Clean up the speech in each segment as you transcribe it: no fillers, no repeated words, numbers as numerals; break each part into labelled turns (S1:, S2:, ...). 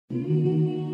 S1: Mi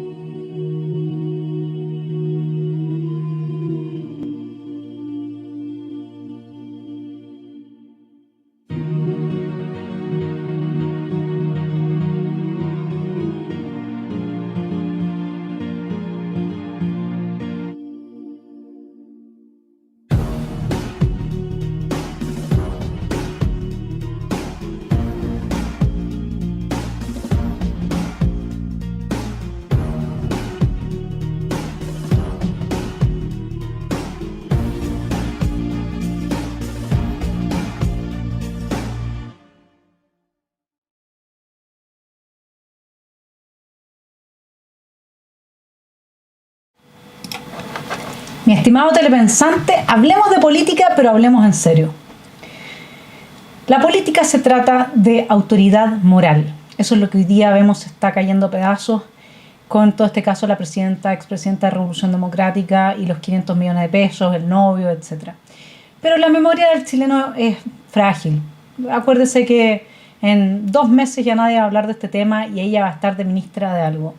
S1: estimado telepensante, hablemos de política, pero hablemos en serio. La política se trata de autoridad moral. Eso es lo que hoy día vemos se está cayendo a pedazos con todo este caso la expresidenta de Revolución Democrática y los 500 millones de pesos, el novio, etc. Pero la memoria del chileno es frágil. Acuérdese que en 2 meses ya nadie va a hablar de este tema y ella va a estar de ministra de algo.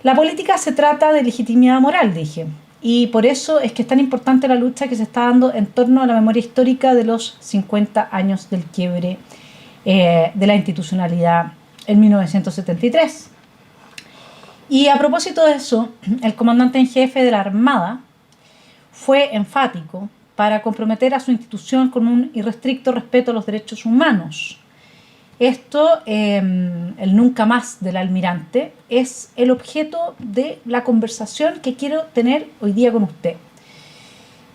S1: La política se trata de legitimidad moral, dije. Y por eso es que es tan importante la lucha que se está dando en torno a la memoria histórica de los 50 años del quiebre de la institucionalidad en 1973. Y a propósito de eso, el comandante en jefe de la Armada fue enfático para comprometer a su institución con un irrestricto respeto a los derechos humanos. Esto, el nunca más del almirante, es el objeto de la conversación que quiero tener hoy día con usted.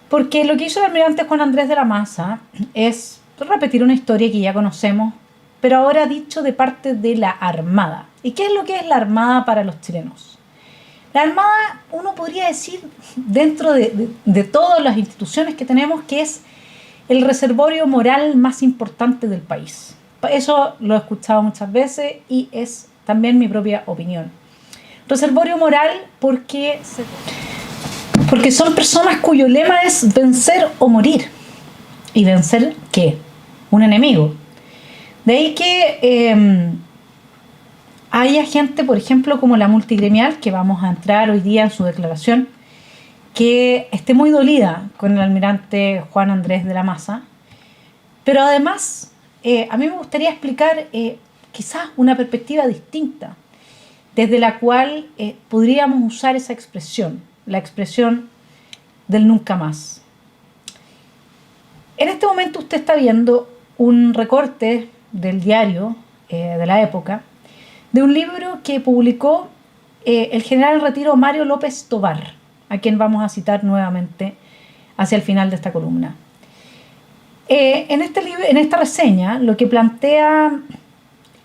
S1: Porque lo que hizo el almirante Juan Andrés de la Maza es repetir una historia que ya conocemos, pero ahora dicho de parte de la Armada. ¿Y qué es lo que es la Armada para los chilenos? La Armada, uno podría decir, dentro de todas las instituciones que tenemos, que es el reservorio moral más importante del país. Eso lo he escuchado muchas veces y es también mi propia opinión. Reservorio moral porque son personas cuyo lema es vencer o morir. ¿Y vencer qué? Un enemigo. De ahí que haya gente, por ejemplo, como la multigremial, que vamos a entrar hoy día en su declaración, que esté muy dolida con el almirante Juan Andrés de la Maza, pero además a mí me gustaría explicar quizás una perspectiva distinta, desde la cual podríamos usar esa expresión, la expresión del nunca más. En este momento usted está viendo un recorte del diario de la época, de un libro que publicó el general en retiro Mario López Tovar, a quien vamos a citar nuevamente hacia el final de esta columna. En esta reseña, lo que plantea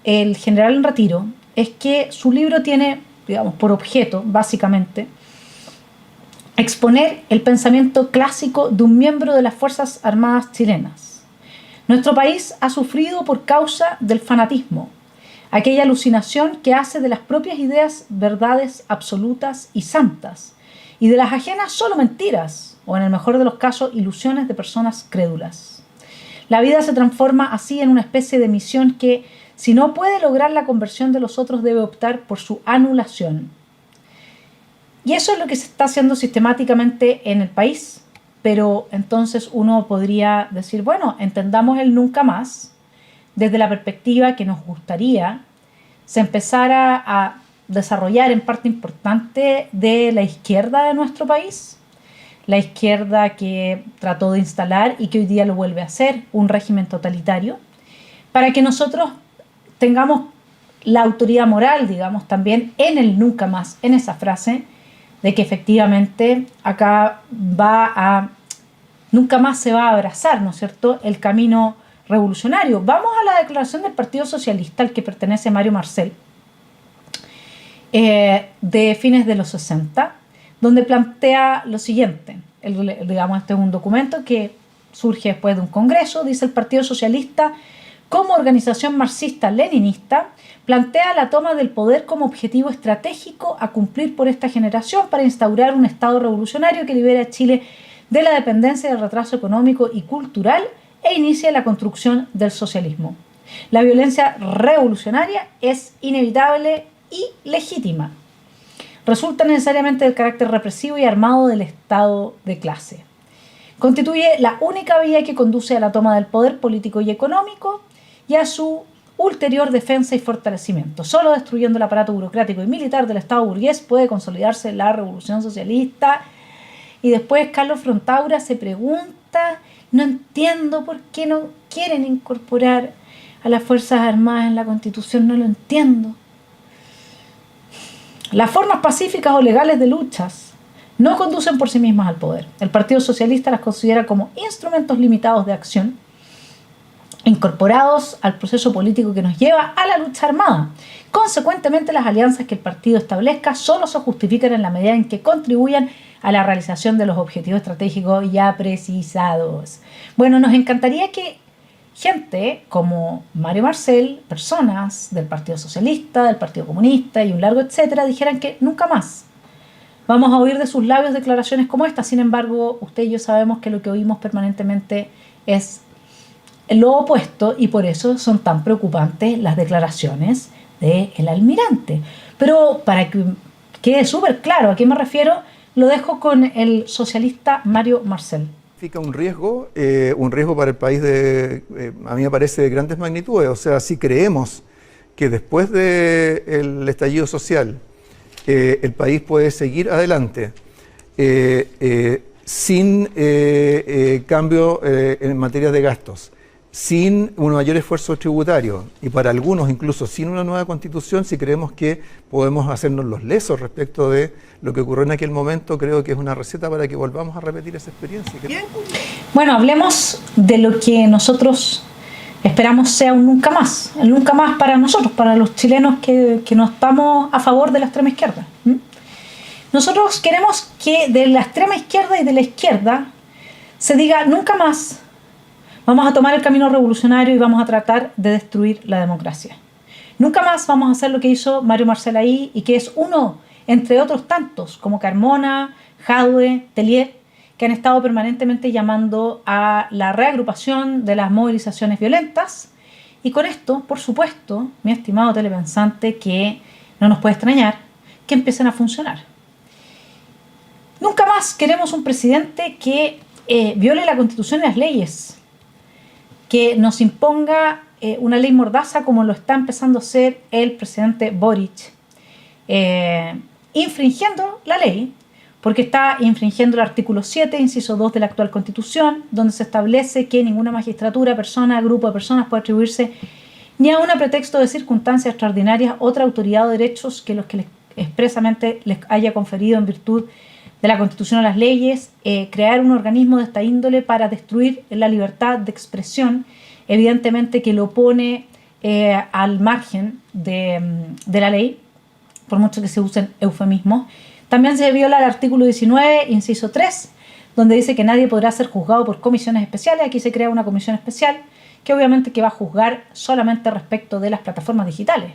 S1: el general en retiro es que su libro tiene, digamos, por objeto, básicamente, exponer el pensamiento clásico de un miembro de las Fuerzas Armadas chilenas. Nuestro país ha sufrido por causa del fanatismo, aquella alucinación que hace de las propias ideas verdades absolutas y santas, y de las ajenas solo mentiras, o en el mejor de los casos, ilusiones de personas crédulas. La vida se transforma así en una especie de misión que, si no puede lograr la conversión de los otros, debe optar por su anulación. Y eso es lo que se está haciendo sistemáticamente en el país. Pero entonces uno podría decir, bueno, entendamos el nunca más desde la perspectiva que nos gustaría se empezara a desarrollar en parte importante de la izquierda de nuestro país. La izquierda que trató de instalar y que hoy día lo vuelve a hacer, un régimen totalitario, para que nosotros tengamos la autoridad moral, digamos, también en el nunca más, en esa frase, de que efectivamente acá nunca más se va a abrazar, ¿no es cierto?, el camino revolucionario. Vamos a la declaración del Partido Socialista, al que pertenece Mario Marcel, de fines de los 60, donde plantea lo siguiente. Digamos, este es un documento que surge después de un congreso. Dice: el Partido Socialista, como organización marxista-leninista, plantea la toma del poder como objetivo estratégico a cumplir por esta generación para instaurar un Estado revolucionario que libere a Chile de la dependencia y del retraso económico y cultural e inicie la construcción del socialismo. La violencia revolucionaria es inevitable y legítima. Resulta necesariamente del carácter represivo y armado del Estado de clase. Constituye la única vía que conduce a la toma del poder político y económico y a su ulterior defensa y fortalecimiento. Solo destruyendo el aparato burocrático y militar del Estado burgués puede consolidarse la revolución socialista. Y después Carlos Frontaura se pregunta, no entiendo por qué no quieren incorporar a las Fuerzas Armadas en la Constitución, no lo entiendo. Las formas pacíficas o legales de luchas no conducen por sí mismas al poder. El Partido Socialista las considera como instrumentos limitados de acción, incorporados al proceso político que nos lleva a la lucha armada. Consecuentemente, las alianzas que el partido establezca solo se justifican en la medida en que contribuyan a la realización de los objetivos estratégicos ya precisados. Bueno, nos encantaría que gente como Mario Marcel, personas del Partido Socialista, del Partido Comunista y un largo etcétera, dijeran que nunca más vamos a oír de sus labios declaraciones como esta. Sin embargo, usted y yo sabemos que lo que oímos permanentemente es lo opuesto y por eso son tan preocupantes las declaraciones del almirante. Pero para que quede súper claro a qué me refiero, lo dejo con el socialista Mario Marcel.
S2: Significa un riesgo para el país a mí me parece de grandes magnitudes. O sea, si creemos que después del estallido social el país puede seguir adelante sin cambio en materia de gastos, sin un mayor esfuerzo tributario y para algunos incluso sin una nueva constitución, si creemos que podemos hacernos los lesos respecto de lo que ocurrió en aquel momento, creo que es una receta para que volvamos a repetir esa experiencia.
S1: Bueno, hablemos de lo que nosotros esperamos sea un nunca más, el nunca más para nosotros, para los chilenos que no estamos a favor de la extrema izquierda. Nosotros queremos que de la extrema izquierda y de la izquierda se diga nunca más vamos a tomar el camino revolucionario y vamos a tratar de destruir la democracia. Nunca más vamos a hacer lo que hizo Mario Marcel ahí y que es uno, entre otros tantos, como Carmona, Jadwe, Tellier, que han estado permanentemente llamando a la reagrupación de las movilizaciones violentas. Y con esto, por supuesto, mi estimado telepensante, que no nos puede extrañar, que empiecen a funcionar. Nunca más queremos un presidente que viole la Constitución y las leyes, que nos imponga una ley mordaza como lo está empezando a hacer el presidente Boric, infringiendo la ley, porque está infringiendo el artículo 7, inciso 2 de la actual Constitución, donde se establece que ninguna magistratura, persona, grupo de personas puede atribuirse ni a un pretexto de circunstancias extraordinarias otra autoridad o derechos que los que expresamente les haya conferido en virtud de la Constitución o las leyes, crear un organismo de esta índole para destruir la libertad de expresión, evidentemente que lo pone al margen de la ley, por mucho que se usen eufemismos. También se viola el artículo 19, inciso 3, donde dice que nadie podrá ser juzgado por comisiones especiales. Aquí se crea una comisión especial que obviamente que va a juzgar solamente respecto de las plataformas digitales.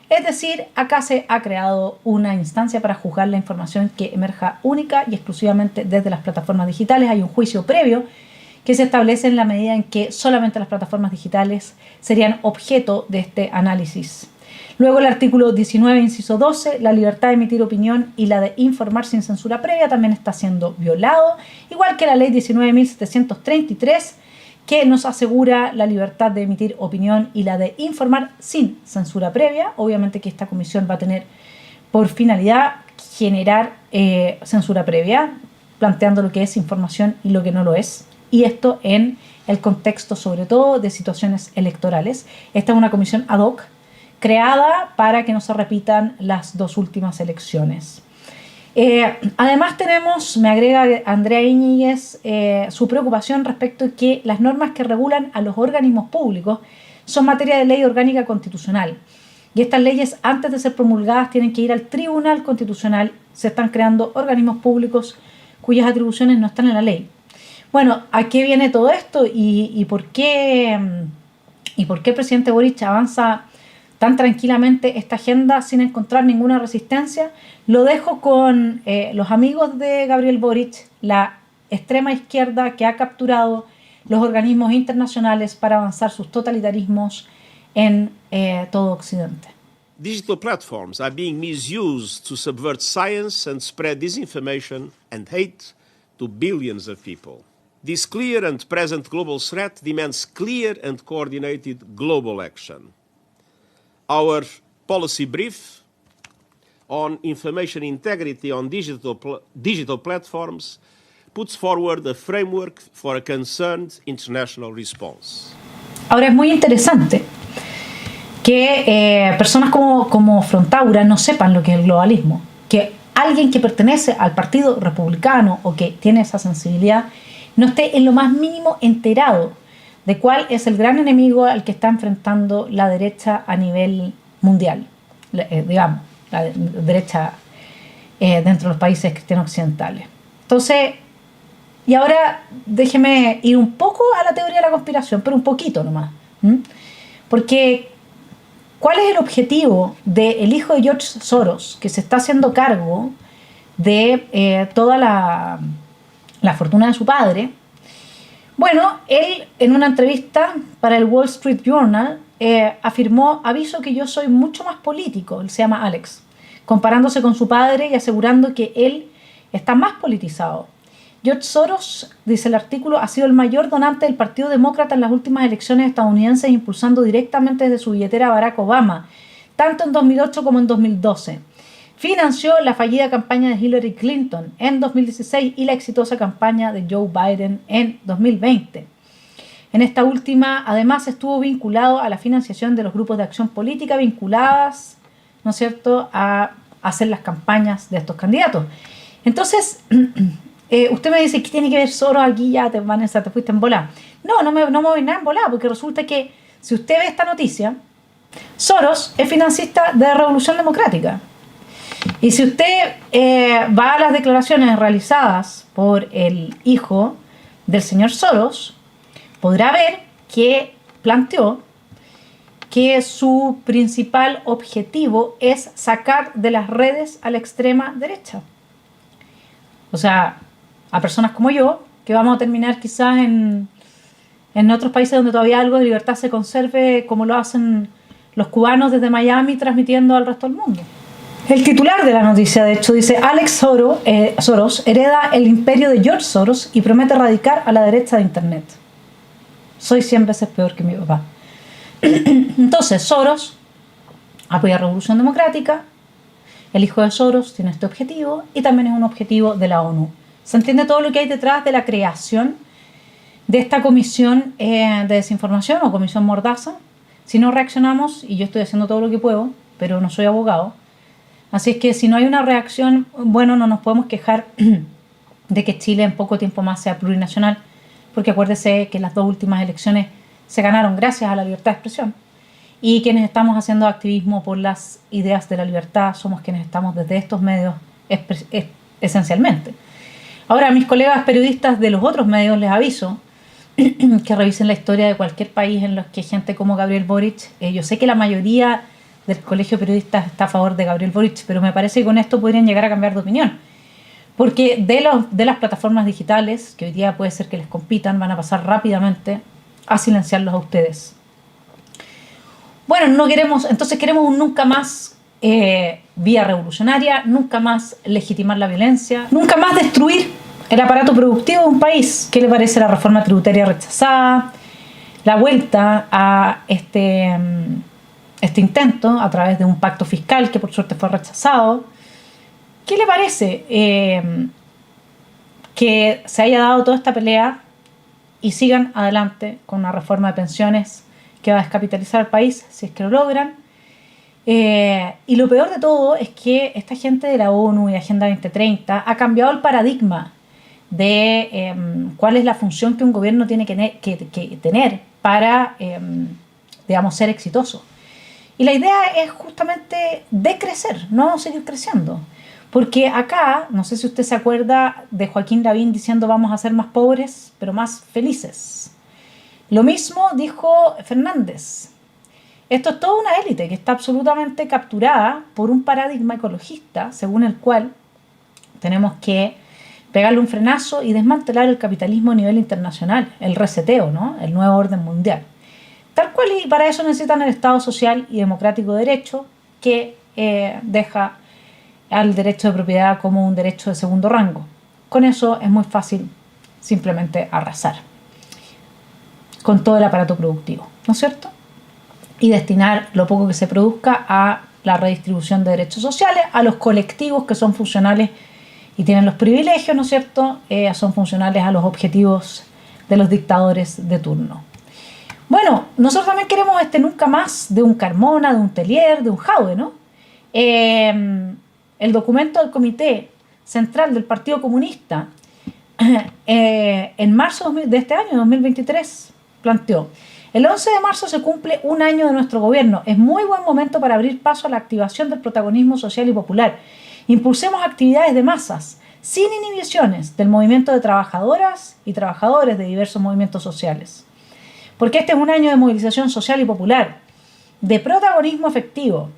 S1: Es decir, acá se ha creado una instancia para juzgar la información que emerja única y exclusivamente desde las plataformas digitales. Hay un juicio previo que se establece en la medida en que solamente las plataformas digitales serían objeto de este análisis. Luego el artículo 19, inciso 12, la libertad de emitir opinión y la de informar sin censura previa también está siendo violado, igual que la ley 19.733, que nos asegura la libertad de emitir opinión y la de informar sin censura previa. Obviamente que esta comisión va a tener por finalidad generar censura previa, planteando lo que es información y lo que no lo es. Y esto en el contexto, sobre todo, de situaciones electorales. Esta es una comisión ad hoc creada para que no se repitan las dos últimas elecciones. Además tenemos, me agrega Andrea Íñiguez, su preocupación respecto de que las normas que regulan a los organismos públicos son materia de ley orgánica constitucional. Y estas leyes, antes de ser promulgadas, tienen que ir al Tribunal Constitucional. Se están creando organismos públicos cuyas atribuciones no están en la ley. Bueno, ¿a qué viene todo esto? ¿Y por qué el presidente Boric avanza tan tranquilamente esta agenda sin encontrar ninguna resistencia? Lo dejo con los amigos de Gabriel Boric, la extrema izquierda que ha capturado los organismos internacionales para avanzar sus totalitarismos en todo Occidente.
S3: Digital platforms are being misused to subvert science and spread disinformation and hate to billions of people. This clear and present global threat demands clear and coordinated global action. Our policy brief on information integrity on digital platforms puts forward a framework for a concerned international response.
S1: Ahora es muy interesante que personas como Frontaura no sepan lo que es el globalismo, que alguien que pertenece al Partido Republicano o que tiene esa sensibilidad no esté en lo más mínimo enterado de cuál es el gran enemigo al que está enfrentando la derecha a nivel mundial, digamos, la derecha dentro de los países cristianos occidentales. Entonces, y ahora déjeme ir un poco a la teoría de la conspiración, pero un poquito nomás. Porque, ¿cuál es el objetivo del hijo de George Soros, que se está haciendo cargo de toda la fortuna de su padre? Bueno, él en una entrevista para el Wall Street Journal afirmó: aviso que yo soy mucho más político, él se llama Alex, comparándose con su padre y asegurando que él está más politizado. George Soros, dice el artículo, ha sido el mayor donante del Partido Demócrata en las últimas elecciones estadounidenses, impulsando directamente desde su billetera a Barack Obama, tanto en 2008 como en 2012. Financió la fallida campaña de Hillary Clinton en 2016 y la exitosa campaña de Joe Biden en 2020. En esta última, además, estuvo vinculado a la financiación de los grupos de acción política vinculadas, ¿no es cierto?, a hacer las campañas de estos candidatos. Entonces, usted me dice, ¿qué tiene que ver Soros aquí? Ya te fuiste en volada. No me voy nada en volada, porque resulta que si usted ve esta noticia, Soros es financista de Revolución Democrática. Y si usted va a las declaraciones realizadas por el hijo del señor Soros, podrá ver que planteó que su principal objetivo es sacar de las redes a la extrema derecha. O sea, a personas como yo, que vamos a terminar quizás en otros países donde todavía algo de libertad se conserve, como lo hacen los cubanos desde Miami transmitiendo al resto del mundo. El titular de la noticia, de hecho, dice: Alex Soros hereda el imperio de George Soros y promete erradicar a la derecha de Internet. Soy 100 veces peor que mi papá. Entonces, Soros apoya la Revolución Democrática, el hijo de Soros tiene este objetivo y también es un objetivo de la ONU. ¿Se entiende todo lo que hay detrás de la creación de esta comisión de desinformación o comisión Mordaza? Si no reaccionamos, y yo estoy haciendo todo lo que puedo, pero no soy abogado, así es que si no hay una reacción, bueno, no nos podemos quejar de que Chile en poco tiempo más sea plurinacional, porque acuérdese que las dos últimas elecciones se ganaron gracias a la libertad de expresión, y quienes estamos haciendo activismo por las ideas de la libertad somos quienes estamos desde estos medios esencialmente. Ahora, a mis colegas periodistas de los otros medios les aviso que revisen la historia de cualquier país en los que gente como Gabriel Boric, yo sé que la mayoría del colegio de periodistas está a favor de Gabriel Boric, pero me parece que con esto podrían llegar a cambiar de opinión, porque de las plataformas digitales, que hoy día puede ser que les compitan, van a pasar rápidamente a silenciarlos a ustedes. Bueno, entonces queremos un nunca más vía revolucionaria, nunca más legitimar la violencia, nunca más destruir el aparato productivo de un país. ¿Qué le parece la reforma tributaria rechazada? La vuelta a este intento a través de un pacto fiscal que por suerte fue rechazado. ¿Qué le parece que se haya dado toda esta pelea y sigan adelante con una reforma de pensiones que va a descapitalizar al país si es que lo logran? Y lo peor de todo es que esta gente de la ONU y Agenda 2030 ha cambiado el paradigma de cuál es la función que un gobierno tiene que tener para, digamos, ser exitoso. Y la idea es justamente decrecer, no seguir creciendo. Porque acá, no sé si usted se acuerda de Joaquín Lavín diciendo vamos a ser más pobres, pero más felices. Lo mismo dijo Fernández. Esto es toda una élite que está absolutamente capturada por un paradigma ecologista, según el cual tenemos que pegarle un frenazo y desmantelar el capitalismo a nivel internacional, el reseteo, ¿no? El nuevo orden mundial. Tal cual, y para eso necesitan el Estado social y democrático de derecho, que deja al derecho de propiedad como un derecho de segundo rango. Con eso es muy fácil simplemente arrasar con todo el aparato productivo, ¿no es cierto? Y destinar lo poco que se produzca a la redistribución de derechos sociales, a los colectivos que son funcionales y tienen los privilegios, ¿no es cierto? Son funcionales a los objetivos de los dictadores de turno. Bueno, nosotros también queremos nunca más de un Carmona, de un Tellier, de un Jadwe, ¿no? El documento del Comité Central del Partido Comunista en marzo de este año, 2023, planteó: el 11 de marzo se cumple un año de nuestro gobierno. Es muy buen momento para abrir paso a la activación del protagonismo social y popular. Impulsemos actividades de masas, sin inhibiciones, del movimiento de trabajadoras y trabajadores de diversos movimientos sociales. Porque este es un año de movilización social y popular, de protagonismo efectivo.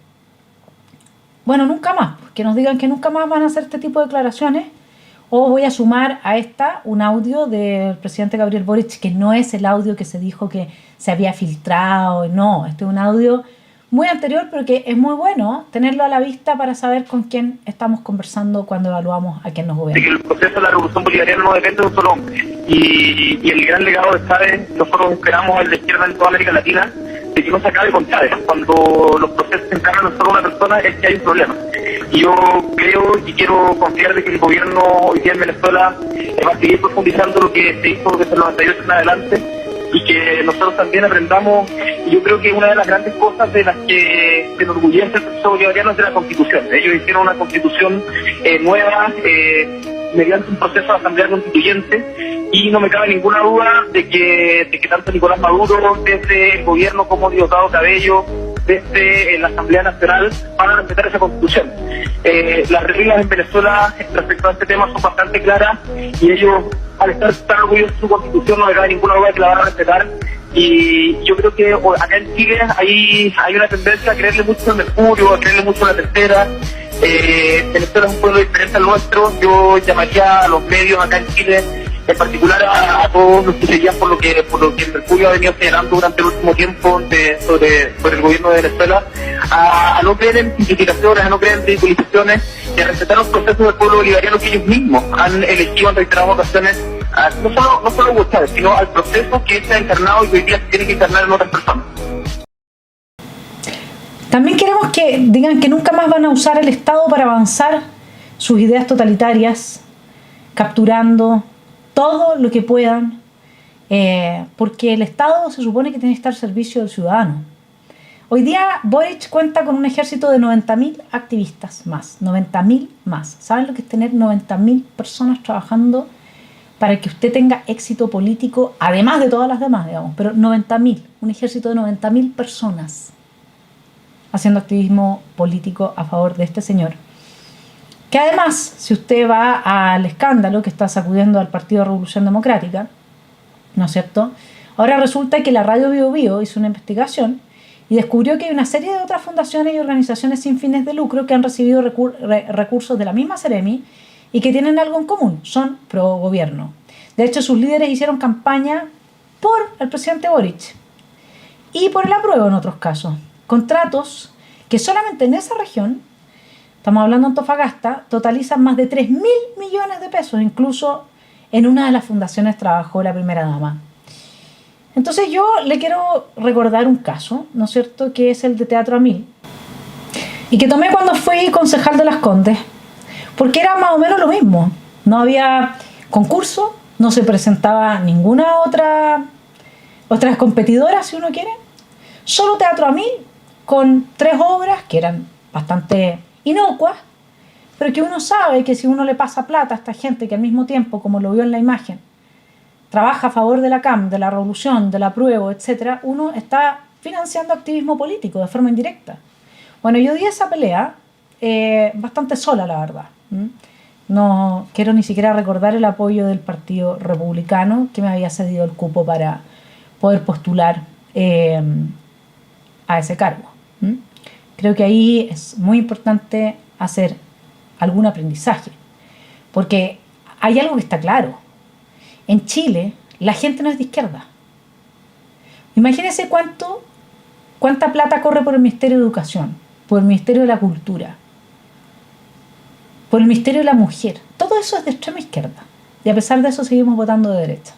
S1: Bueno, nunca más, que nos digan que nunca más van a hacer este tipo de declaraciones. O voy a sumar a esta un audio del presidente Gabriel Boric, que no es el audio que se dijo que se había filtrado, no, este es un audio muy anterior, pero que es muy bueno tenerlo a la vista para saber con quién estamos conversando cuando evaluamos a quién nos gobierna.
S4: Que el proceso de la revolución bolivariana no depende de un solo hombre. Y el gran legado de Chávez, nosotros esperamos en la izquierda en toda América Latina, de que no se acabe con Chávez. Cuando los procesos se encargan en solo una persona, es que hay un problema. Y yo creo y quiero confiar de que el gobierno hoy día en Venezuela va a seguir profundizando lo que se hizo desde el 98 en adelante, y que nosotros también aprendamos. Y yo creo que una de las grandes cosas de las que se enorgullece el proceso bolivariano es de la Constitución. Ellos hicieron una Constitución nueva, mediante un proceso de asamblea constituyente, y no me cabe ninguna duda de que tanto Nicolás Maduro, desde el gobierno, como Diosdado Cabello, desde la Asamblea Nacional, van a respetar esa Constitución. Las reglas en Venezuela respecto a este tema son bastante claras, y ellos, al estar tan orgullosos de su Constitución, no me cabe ninguna duda de que la van a respetar. Y yo creo que acá en Chile hay una tendencia a creerle mucho al Mercurio, a creerle mucho a la Tercera. Venezuela es un pueblo diferente al nuestro. Yo llamaría a los medios acá en Chile, en particular a todos los que seguían por lo que el Mercurio ha venido señalando durante el último tiempo sobre el gobierno de Venezuela, a no creer en simplificaciones, a no creer en ridiculizaciones, y a respetar los procesos del pueblo bolivariano que ellos mismos han elegido en reiteradas ocasiones, no solo Hugo Chávez, sino al proceso que se ha encarnado y que hoy día se tiene que encarnar en otras personas.
S1: También queremos que digan que nunca más van a usar el Estado para avanzar sus ideas totalitarias, capturando todo lo que puedan, porque el Estado se supone que tiene que estar al servicio del ciudadano. Hoy día Boric cuenta con un ejército de 90.000 activistas más, 90.000 más. ¿Saben lo que es tener 90.000 personas trabajando para que usted tenga éxito político, además de todas las demás, digamos? Pero 90.000, un ejército de 90.000 personas haciendo activismo político a favor de este señor. Que además, si usted va al escándalo que está sacudiendo al Partido Revolución Democrática, ¿no es cierto? Ahora resulta que la Radio Bio Bio hizo una investigación y descubrió que hay una serie de otras fundaciones y organizaciones sin fines de lucro que han recibido recursos de la misma Seremi y que tienen algo en común, son pro gobierno. De hecho, sus líderes hicieron campaña por el presidente Boric y por el apruebo en otros casos. Contratos que solamente en esa región, estamos hablando de Antofagasta, totalizan más de 3.000 millones de pesos. Incluso en una de las fundaciones trabajó la primera dama. Entonces yo le quiero recordar un caso, ¿no es cierto?, que es el de Teatro A1000, y que tomé cuando fui concejal de Las Condes, porque era más o menos lo mismo. No había concurso, no se presentaba ninguna otra competidora, si uno quiere, solo Teatro A1000, con 3 obras que eran bastante inocuas, pero que uno sabe que si uno le pasa plata a esta gente que al mismo tiempo, como lo vio en la imagen, trabaja a favor de la CAM, de la revolución, del apruebo, etc., uno está financiando activismo político de forma indirecta. Bueno, yo di esa pelea bastante sola, la verdad. No quiero ni siquiera recordar el apoyo del Partido Republicano, que me había cedido el cupo para poder postular a ese cargo. Creo que ahí es muy importante hacer algún aprendizaje, porque hay algo que está claro. En Chile la gente no es de izquierda. Imagínense cuánta plata corre por el Ministerio de Educación, por el Ministerio de la Cultura, por el Ministerio de la Mujer. Todo eso es de extrema izquierda. Y a pesar de eso seguimos votando de derecha.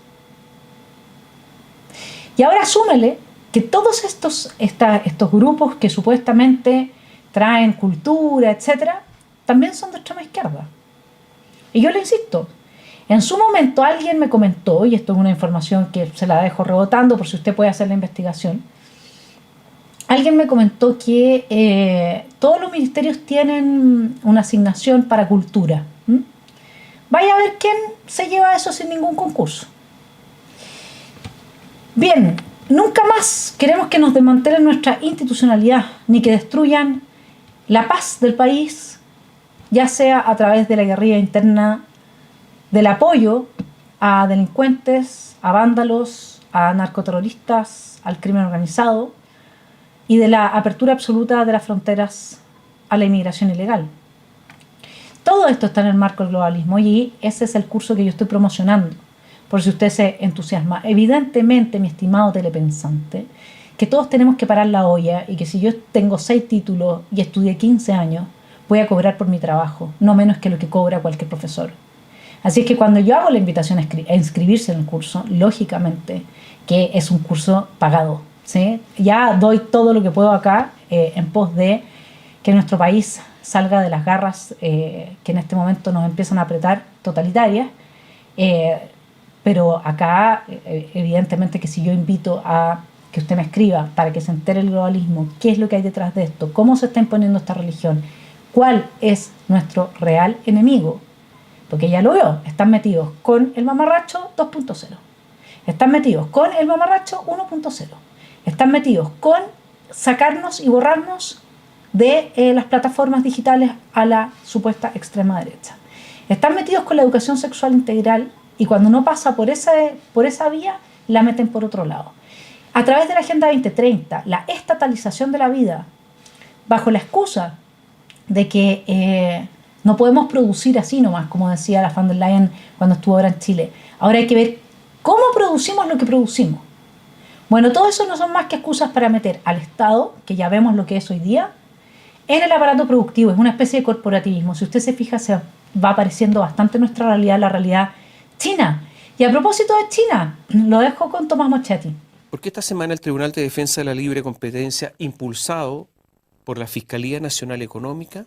S1: Y ahora súmele que todos estos grupos que supuestamente traen cultura, etcétera, también son de extrema izquierda. Y yo le insisto, en su momento alguien me comentó, y esto es una información que se la dejo rebotando por si usted puede hacer la investigación, alguien me comentó que todos los ministerios tienen una asignación para cultura. Vaya a ver quién se lleva eso sin ningún concurso. Bien, nunca más queremos que nos desmantelen nuestra institucionalidad, ni que destruyan la paz del país, ya sea a través de la guerrilla interna, del apoyo a delincuentes, a vándalos, a narcoterroristas, al crimen organizado, y de la apertura absoluta de las fronteras a la inmigración ilegal. Todo esto está en el marco del globalismo y ese es el curso que yo estoy promocionando, por si usted se entusiasma. Evidentemente, mi estimado telepensante, que todos tenemos que parar la olla y que si yo tengo 6 títulos y estudié 15 años, voy a cobrar por mi trabajo, no menos que lo que cobra cualquier profesor. Así es que cuando yo hago la invitación a inscribirse en el curso, lógicamente que es un curso pagado, ¿sí? Ya doy todo lo que puedo acá en pos de que nuestro país salga de las garras que en este momento nos empiezan a apretar totalitarias, pero acá evidentemente que si yo invito a que usted me escriba para que se entere el globalismo, qué es lo que hay detrás de esto, cómo se está imponiendo esta religión, cuál es nuestro real enemigo, porque ya lo veo, están metidos con el mamarracho 2.0, están metidos con el mamarracho 1.0, están metidos con sacarnos y borrarnos de las plataformas digitales a la supuesta extrema derecha. Están metidos con la educación sexual integral y cuando no pasa por esa vía, la meten por otro lado. A través de la Agenda 2030, la estatalización de la vida, bajo la excusa de que no podemos producir así nomás, como decía la von der Leyen cuando estuvo ahora en Chile. Ahora hay que ver cómo producimos lo que producimos. Bueno, todo eso no son más que excusas para meter al Estado, que ya vemos lo que es hoy día, en el aparato productivo. Es una especie de corporativismo. Si usted se fija, se va apareciendo bastante nuestra realidad, la realidad china. Y a propósito de China, lo dejo con Tomás Moschetti.
S5: Porque esta semana el Tribunal de Defensa de la Libre Competencia, impulsado por la Fiscalía Nacional Económica,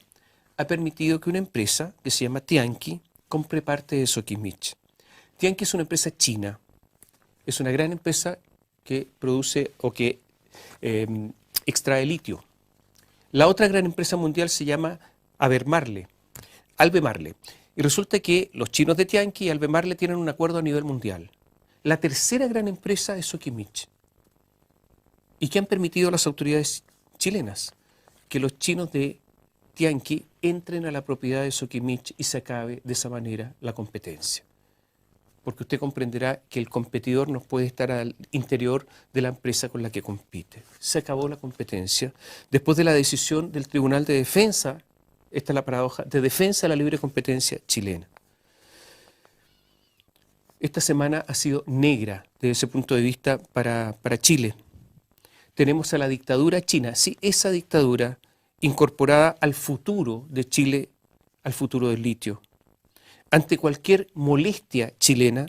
S5: ha permitido que una empresa que se llama Tianqi compre parte de Sokimich. Tianqi es una empresa china. Es una gran empresa que produce o que extrae litio. La otra gran empresa mundial se llama Albemarle. Y resulta que los chinos de Tianqi y Albemarle tienen un acuerdo a nivel mundial. La tercera gran empresa es Sokimich. ¿Y qué han permitido las autoridades chilenas? Que los chinos de Tianqi entren a la propiedad de Sokimich y se acabe de esa manera la competencia. Porque usted comprenderá que el competidor no puede estar al interior de la empresa con la que compite. Se acabó la competencia después de la decisión del Tribunal de Defensa, esta es la paradoja, de defensa de la libre competencia chilena. Esta semana ha sido negra desde ese punto de vista para Chile. Tenemos a la dictadura china, sí, esa dictadura incorporada al futuro de Chile, al futuro del litio. Ante cualquier molestia chilena,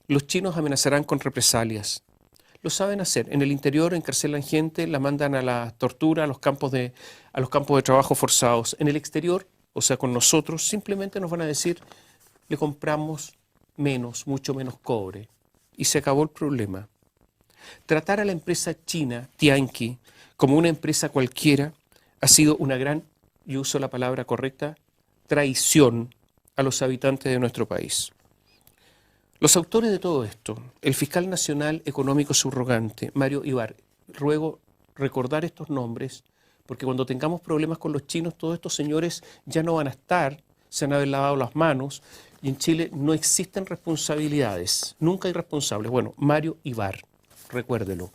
S5: los chinos amenazarán con represalias. Lo saben hacer. En el interior encarcelan gente, la mandan a la tortura, a los campos de trabajo forzados. En el exterior, o sea, con nosotros, simplemente nos van a decir, le compramos menos, mucho menos cobre. Y se acabó el problema. Tratar a la empresa china, Tianqi, como una empresa cualquiera, ha sido una gran, yo uso la palabra correcta, traición a los habitantes de nuestro país. Los autores de todo esto, el fiscal nacional económico subrogante, Mario Ibar, ruego recordar estos nombres, porque cuando tengamos problemas con los chinos, todos estos señores ya no van a estar, se han haber lavado las manos, y en Chile no existen responsabilidades, nunca hay responsables. Bueno, Mario Ibar, recuérdelo.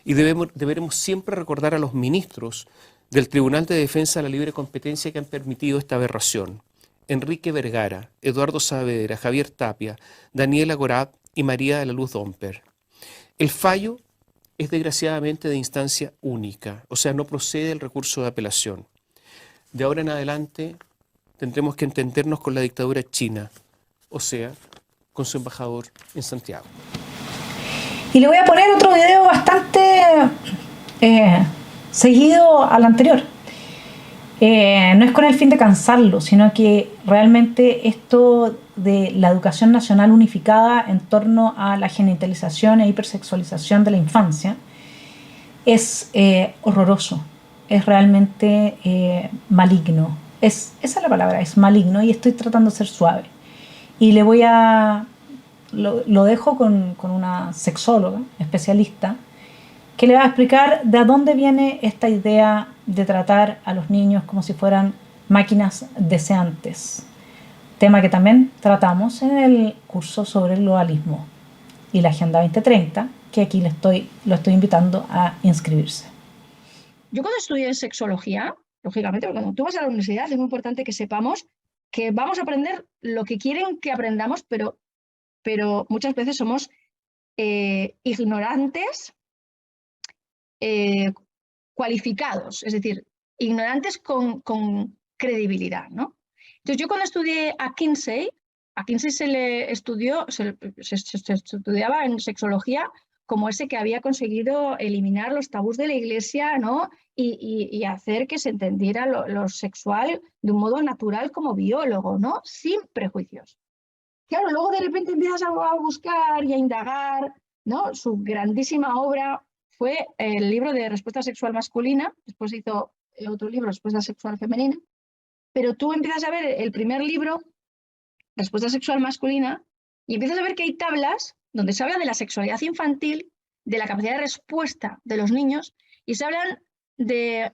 S5: Y deberemos siempre recordar a los ministros del Tribunal de Defensa de la Libre Competencia que han permitido esta aberración. Enrique Vergara, Eduardo Saavedra, Javier Tapia, Daniela Gorab y María de la Luz Domper. El fallo es desgraciadamente de instancia única, o sea, no procede el recurso de apelación. De ahora en adelante tendremos que entendernos con la dictadura china, o sea, con su embajador en Santiago.
S1: Y le voy a poner otro video bastante seguido al anterior. No es con el fin de cansarlo, sino que realmente esto de la educación nacional unificada en torno a la genitalización e hipersexualización de la infancia es horroroso, es realmente maligno. Esa es la palabra, es maligno, y estoy tratando de ser suave. Y le voy a... Lo dejo con una sexóloga especialista que le va a explicar de dónde viene esta idea de tratar a los niños como si fueran máquinas deseantes. Tema que también tratamos en el curso sobre el globalismo y la Agenda 2030, que aquí lo estoy invitando a inscribirse.
S6: Yo cuando estudié sexología, lógicamente, porque cuando tú vas a la universidad es muy importante que sepamos que vamos a aprender lo que quieren que aprendamos, pero muchas veces somos ignorantes cualificados, es decir, ignorantes con credibilidad, ¿no? Entonces yo cuando estudié a Kinsey se le estudió, se estudiaba en sexología como ese que había conseguido eliminar los tabús de la Iglesia, ¿no? Y hacer que se entendiera lo sexual de un modo natural como biólogo, ¿no? Sin prejuicios. Claro, luego de repente empiezas a buscar y a indagar, ¿no? Su grandísima obra fue el libro de Respuesta Sexual Masculina, después hizo otro libro, Respuesta Sexual Femenina, pero tú empiezas a ver el primer libro, Respuesta Sexual Masculina, y empiezas a ver que hay tablas donde se habla de la sexualidad infantil, de la capacidad de respuesta de los niños, y se hablan de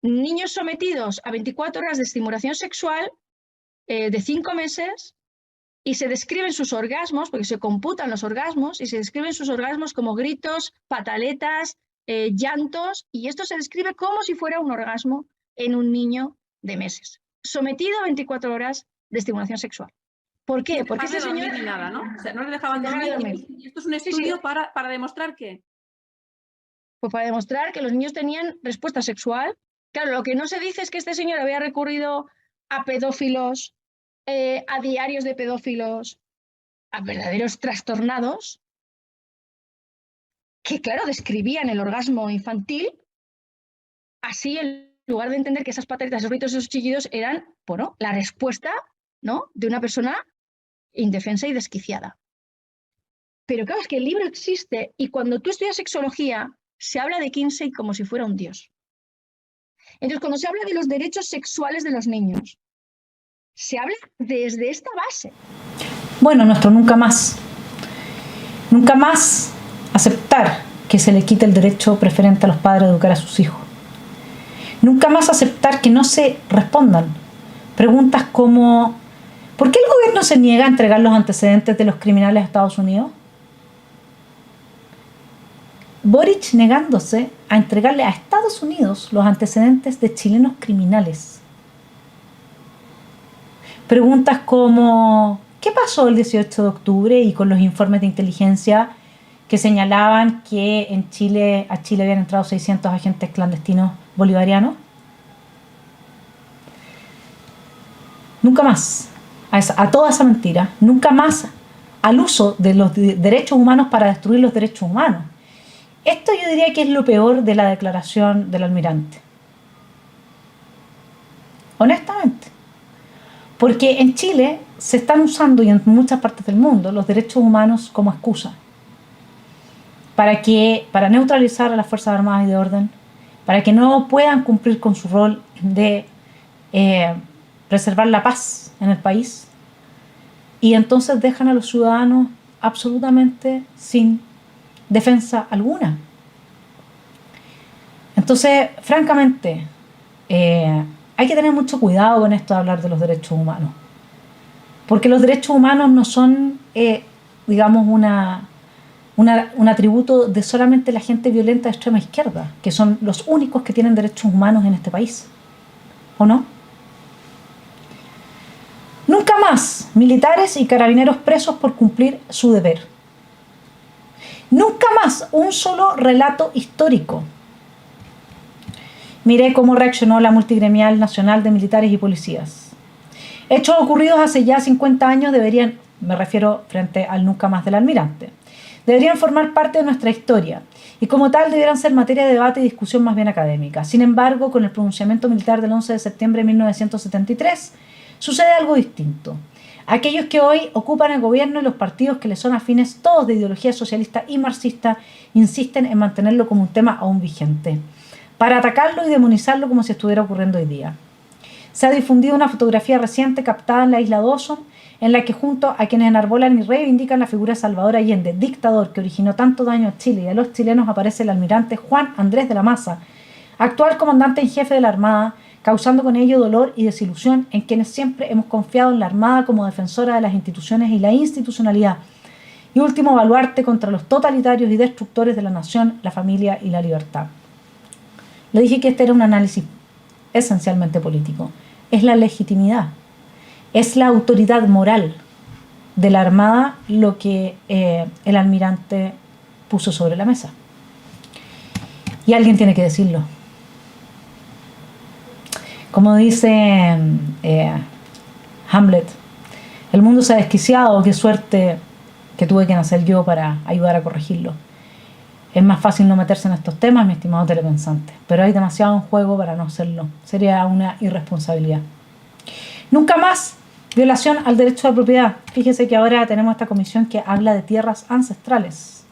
S6: niños sometidos a 24 horas de estimulación sexual de 5 meses, y se describen sus orgasmos, porque se computan los orgasmos, y se describen sus orgasmos como gritos, pataletas, llantos, y esto se describe como si fuera un orgasmo en un niño de meses, sometido a 24 horas de estimulación sexual. ¿Por qué? Porque este señor...
S7: Ni nada, ¿no? O sea, no le dejaban dormir. Y esto es un estudio
S6: sí.
S7: para demostrar qué.
S6: Pues para demostrar que los niños tenían respuesta sexual. Claro, lo que no se dice es que este señor había recurrido a pedófilos, a diarios de pedófilos, a verdaderos trastornados, que claro, describían el orgasmo infantil, así en lugar de entender que esas pataletas, esos gritos, esos chillidos eran, bueno, la respuesta, ¿no?, de una persona indefensa y desquiciada. Pero claro, es que el libro existe, y cuando tú estudias sexología se habla de Kinsey como si fuera un dios. Entonces, cuando se habla de los derechos sexuales de los niños, se habla desde esta base.
S1: Bueno, nuestro nunca más. Nunca más aceptar que se le quite el derecho preferente a los padres de educar a sus hijos. Nunca más aceptar que no se respondan preguntas como ¿por qué el gobierno se niega a entregar los antecedentes de los criminales a Estados Unidos? Boric negándose a entregarle a Estados Unidos los antecedentes de chilenos criminales. Preguntas como ¿qué pasó el 18 de octubre y con los informes de inteligencia que señalaban que a Chile habían entrado 600 agentes clandestinos bolivarianos? Nunca más a toda esa mentira, nunca más al uso de los derechos humanos para destruir los derechos humanos. Esto yo diría que es lo peor de la declaración del almirante. Honestamente. Porque en Chile se están usando, y en muchas partes del mundo, los derechos humanos como excusa para neutralizar a las Fuerzas Armadas y de Orden, para que no puedan cumplir con su rol de preservar la paz en el país, y entonces dejan a los ciudadanos absolutamente sin defensa alguna. Entonces, francamente, hay que tener mucho cuidado con esto de hablar de los derechos humanos, porque los derechos humanos no son, digamos, un atributo de solamente la gente violenta de extrema izquierda, que son los únicos que tienen derechos humanos en este país, ¿o no? Nunca más militares y carabineros presos por cumplir su deber. Nunca más un solo relato histórico. miré cómo reaccionó la multigremial nacional de militares y policías. Hechos ocurridos hace ya 50 años deberían, me refiero frente al nunca más del almirante, deberían formar parte de nuestra historia y como tal debieran ser materia de debate y discusión más bien académica. Sin embargo, con el pronunciamiento militar del 11 de septiembre de 1973, sucede algo distinto. Aquellos que hoy ocupan el gobierno y los partidos que les son afines, todos de ideología socialista y marxista, insisten en mantenerlo como un tema aún vigente, para atacarlo y demonizarlo como si estuviera ocurriendo hoy día. Se ha difundido una fotografía reciente captada en la isla Dawson, en la que junto a quienes enarbolan y reivindican la figura de Salvador Allende, dictador que originó tanto daño a Chile y a los chilenos, aparece el almirante Juan Andrés de la Maza, actual comandante en jefe de la Armada, causando con ello dolor y desilusión en quienes siempre hemos confiado en la Armada como defensora de las instituciones y la institucionalidad, y último baluarte contra los totalitarios y destructores de la nación, la familia y la libertad. Le dije que este era un análisis esencialmente político. Es la legitimidad, es la autoridad moral de la Armada lo que el almirante puso sobre la mesa. Y alguien tiene que decirlo. Como dice Hamlet, el mundo se ha desquiciado, qué suerte que tuve que nacer yo para ayudar a corregirlo. Es más fácil no meterse en estos temas, mi estimado telepensante, pero hay demasiado en juego para no hacerlo. Sería una irresponsabilidad. Nunca más violación al derecho de propiedad. Fíjese que ahora tenemos esta comisión que habla de tierras ancestrales,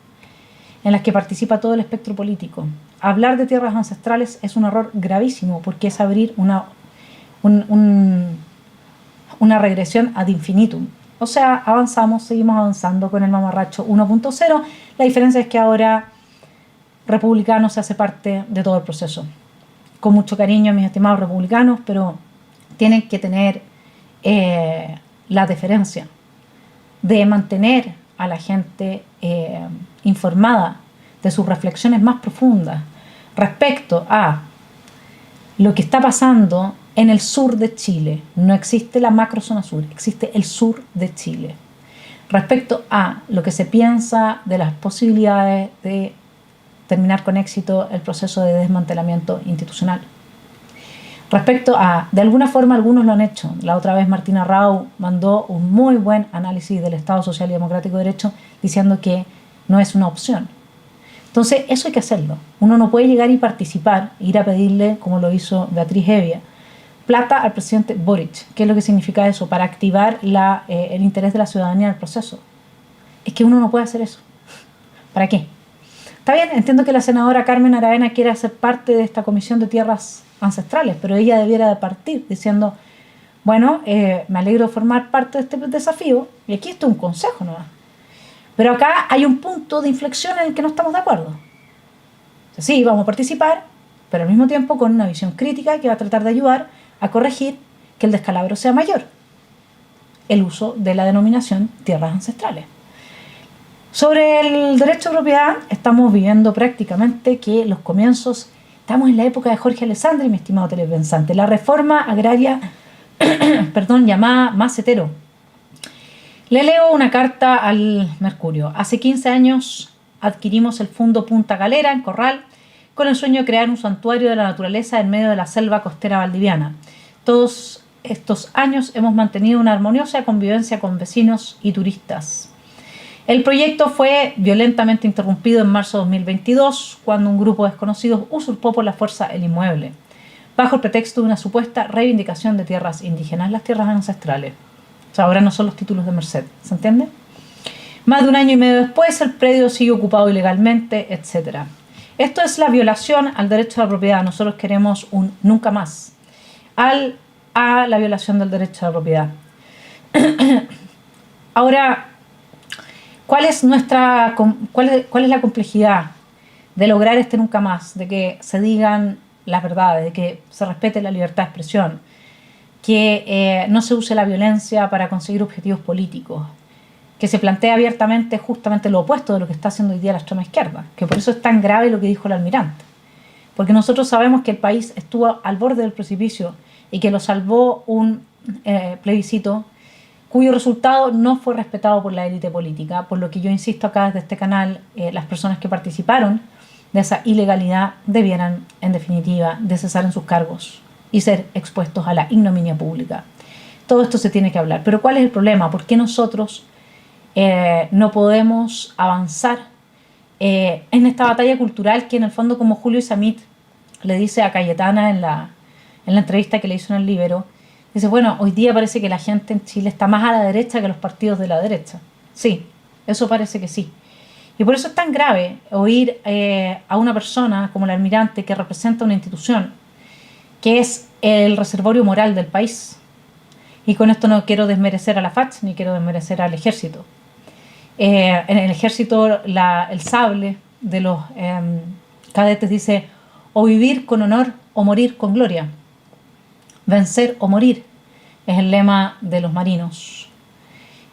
S1: en las que participa todo el espectro político. Hablar de tierras ancestrales es un error gravísimo porque es abrir una regresión ad infinitum. O sea, avanzamos, seguimos avanzando con el mamarracho 1.0. La diferencia es que ahora Republicano se hace parte de todo el proceso. Con mucho cariño a mis estimados republicanos, pero tienen que tener la deferencia de mantener a la gente informada de sus reflexiones más profundas respecto a lo que está pasando en el sur de Chile. No existe la macrozona sur, existe el sur de Chile. Respecto a lo que se piensa de las posibilidades de terminar con éxito el proceso de desmantelamiento institucional. Respecto a, de alguna forma algunos lo han hecho. La otra vez Martina Rau mandó un muy buen análisis del Estado Social y Democrático de Derecho diciendo que no es una opción. Entonces eso hay que hacerlo. Uno no puede llegar y participar, ir a pedirle, como lo hizo Beatriz Hevia, plata al presidente Boric. ¿Qué es lo que significa eso? Para activar el interés de la ciudadanía en el proceso. Es que uno no puede hacer eso. ¿Para qué? Está bien, entiendo que la senadora Carmen Aravena quiere hacer parte de esta comisión de tierras ancestrales, pero ella debiera de partir diciendo, bueno, me alegro de formar parte de este desafío, y aquí está un consejo nomás. Pero acá hay un punto de inflexión en el que no estamos de acuerdo. O sea, sí, vamos a participar, pero al mismo tiempo con una visión crítica que va a tratar de ayudar a corregir que el descalabro sea mayor. El uso de la denominación tierras ancestrales. Sobre el derecho de propiedad, estamos viviendo prácticamente que los comienzos, estamos en la época de Jorge Alessandri, mi estimado telepensante, la reforma agraria, llamada Macetero. Le leo una carta al Mercurio. Hace 15 años adquirimos el Fundo Punta Galera en Corral con el sueño de crear un santuario de la naturaleza en medio de la selva costera valdiviana. Todos estos años hemos mantenido una armoniosa convivencia con vecinos y turistas. El proyecto fue violentamente interrumpido en marzo de 2022 cuando un grupo de desconocidos usurpó por la fuerza el inmueble, bajo el pretexto de una supuesta reivindicación de tierras indígenas, las tierras ancestrales. O sea, ahora no son los títulos de Merced, ¿se entiende? Más de un año y medio después, el predio sigue ocupado ilegalmente, etc. Esto es la violación al derecho a la propiedad. Nosotros queremos un nunca más a la violación del derecho a la propiedad. Ahora, ¿cuál es la complejidad de lograr este nunca más? De que se digan las verdades, de que se respete la libertad de expresión, que no se use la violencia para conseguir objetivos políticos, que se plantea abiertamente justamente lo opuesto de lo que está haciendo hoy día la extrema izquierda, que por eso es tan grave lo que dijo el almirante. Porque nosotros sabemos que el país estuvo al borde del precipicio y que lo salvó un plebiscito cuyo resultado no fue respetado por la élite política, por lo que yo insisto acá desde este canal, las personas que participaron de esa ilegalidad debieran, en definitiva, de cesar en sus cargos y ser expuestos a la ignominia pública. Todo esto se tiene que hablar. Pero ¿cuál es el problema? ¿Por qué nosotros no podemos avanzar en esta batalla cultural que en el fondo, como Julio Isamit le dice a Cayetana en la entrevista que le hizo en el Libero, dice, bueno, hoy día parece que la gente en Chile está más a la derecha que los partidos de la derecha. Sí, eso parece que sí. Y por eso es tan grave oír a una persona como el almirante que representa una institución que es el reservorio moral del país. Y con esto no quiero desmerecer a la FACH ni quiero desmerecer al ejército. En el ejército el sable de los cadetes dice o vivir con honor o morir con gloria. Vencer o morir es el lema de los marinos.